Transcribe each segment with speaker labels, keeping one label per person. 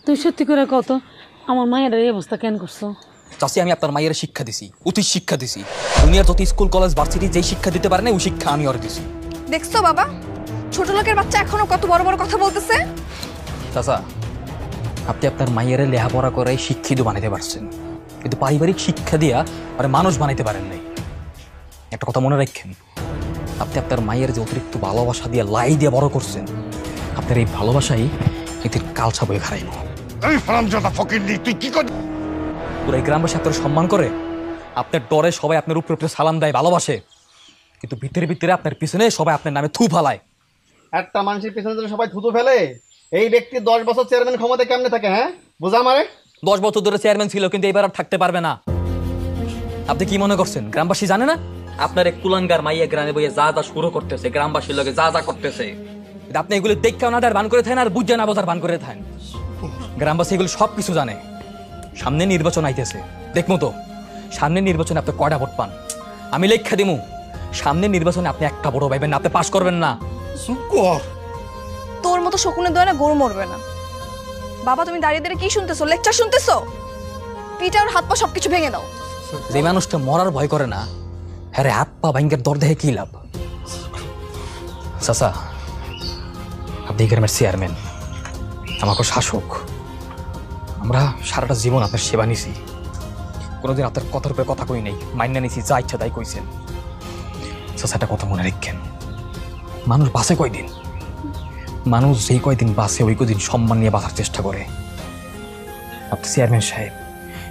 Speaker 1: তুই সত্যি করে কত আমার মায়ের এই অবস্থা কেন করছো?
Speaker 2: চাষি আমি আপনার মায়ের শিক্ষা দিছি, অতীত শিক্ষা দিছি। দুনিয়ার যত স্কুল কলেজ ভার্সিটি যেই শিক্ষা দিতে পারে না ওই শিক্ষা আমি ওর দিছি।
Speaker 3: দেখছো বাবা, ছোট লোকের বাচ্চা এখনো কত বড় বড় কথা বলতেছে।
Speaker 2: চাচা, আপনি আপনার মায়ের লেখাপড়া করে শিক্ষিত বানাইতে পারছেন, কিন্তু পারিবারিক শিক্ষা দিয়া আর মানুষ বানাইতে পারেন নাই। একটা কথা মনে রাখেন, আপনি আপনার মায়ের যে অতিরিক্ত ভালোবাসা দিয়ে লাই দিয়ে বড় করছেন, আপনার এই ভালোবাসাই এদের কালছা বই খারাইব। তুই কি কর? পুরো এই গ্রামবাসী আপনার সম্মান করে, আপনার ডরে সবাই আপনার উপরে উপরে সালাম দেয়, ভালোবাসে, কিন্তু ভিতরে ভিতরে আপনার পিছনে সবাই আপনার নামে থু ফালায়।
Speaker 4: একটা মানুষের পিছনে যদি সবাই থুতু ফেলে, এই ব্যক্তি 10 বছর চেয়ারম্যান ক্ষমতা কেমনে থাকে? হ্যাঁ, বোঝা মারে
Speaker 2: 10 বছর ধরে চেয়ারম্যান ছিল, কিন্তু এবার আর থাকতে পারবে না। আপনি কি মনে করছেন গ্রামবাসী জানে না? আপনার এক কুলাঙ্গার মাইয়া গ্রামে বইয়ে যা যা শুরু করতেছে, গ্রামবাসীর লোকে যা যা করতেছে, আপনি এগুলো দেখে না ভান করে থাকেন আর বুঝে না বোঝার ভান করে থাকেন। গ্রামবাসী এগুলো সব কিছু জানে। সামনে নির্বাচন আইতেছে, দেখবো তো সামনে নির্বাচনে আপনি কয়টা ভোট পান। আমি লেখা দিমু, সামনে নির্বাচনে আপনি একটা ভোটও পাইবেন না, আপনি পাস করবেন না।
Speaker 3: তোর মতো শকুনের দয়া না গরু মরবে না। বাবা, তুমি দাঁড়িয়ে দাঁড়িয়ে কি শুনতেছো? লেকচার শুনতেছো? পিঠে আর হাত পা সবকিছু ভেঙে দাও।
Speaker 2: যে মানুষটা মরার ভয় করে না, হ্যাঁ হাত পা ভাঙ্গের দর দেখে কি লাভ? চাচা, আপনি গ্রামের চেয়ারম্যান, আমাকে শাসক। আমরা সারাটা জীবন আপনার সেবা নিছি, কোনোদিন আপনার কথার উপরে কথা কই নাই, মাইনা নিছি, যা ইচ্ছা তাই কইছেন। চাচা, একটা কথা মনে রাখেন, মানুষ বাঁচে কয়দিন? মানুষ যেই কয়দিন বাঁচে ওই কদিন সম্মান নিয়ে বাঁচার চেষ্টা করে। আপনি চেয়ারম্যান সাহেব,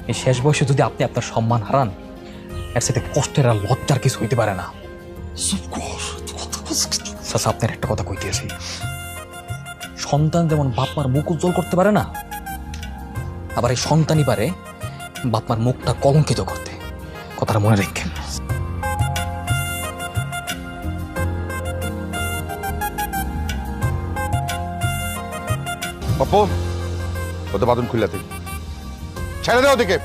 Speaker 2: এই শেষ বয়সে যদি আপনি আপনার সম্মান হারান, এর সাথে কষ্টের আর লজ্জার কিছু হইতে পারে না। চাচা, আপনার একটা কথা কইতেছি, সন্তান যেমন বাপমার মুখ উজ্জ্বল করতে পারে না, আবার এই সন্তানই পারে বাপমার মুখটা কলঙ্কিত করতে। কথাটা মনে রাখেন।
Speaker 5: পপ্পু, ওদের বাদন খুলে থেকে ছেড়ে দেও দিকে।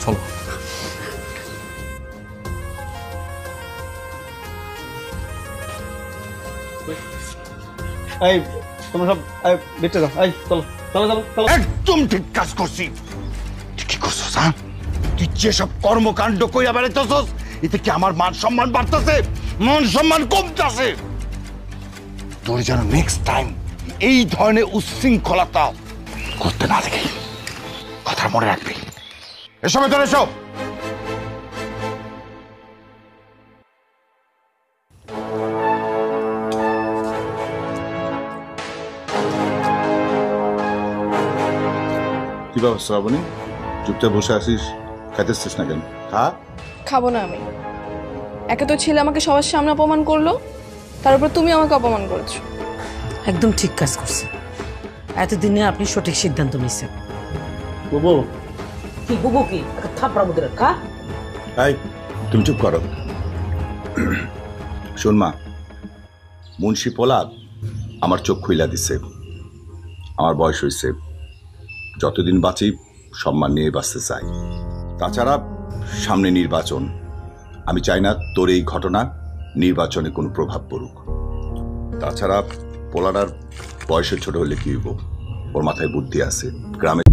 Speaker 2: চলো।
Speaker 4: এই তোমরা সব বেঁচে যাও। এই চলো চলো চলো চলো।
Speaker 5: একদম ঠিক কাজ করছি। তুই কি করছস? হ্যাঁ, তুই যেসব কর্মকাণ্ড কইরা বেড়াইতেছস, এতে কি আমার মান সম্মান বাড়তেছে? মান সম্মান কমতেছে। তোর যেন নেক্সট টাইম এই ধরনের উচ্ছৃঙ্খলতা করতে না দেখি, কথা মনে রাখবি। এসব ভেতরে এসো।
Speaker 6: কি ব্যাপার শ্রাবণী, চুপচাপ বসে আসিস, খাইতেছিস না কেন? হ্যাঁ,
Speaker 3: খাবো না আমি। একে তো ছেলে আমাকে সবার সামনে অপমান করলো, তার উপর তুমি আমাকে অপমান করেছো।
Speaker 1: একদম ঠিক কাজ করছে। এতদিনে আপনি সঠিক সিদ্ধান্ত নিছেন।
Speaker 4: বুবু
Speaker 1: কি বুবু কি থাপড়া মধ্যে রাখা?
Speaker 6: এই তুমি চুপ করো। শোন মা, মুন্সি পোলাদ আমার চোখ খুইলা দিছে। আমার বয়স হয়েছে, যতদিন বাঁচি সম্মান নিয়ে বাঁচতে চাই। তাছাড়া সামনে নির্বাচন, আমি চাই না তোর এই ঘটনা নির্বাচনে কোনো প্রভাব পড়ুক। তাছাড়া পোলাডার বয়সে ছোট হলে কি হইব, ওর মাথায় বুদ্ধি আছে। গ্রামে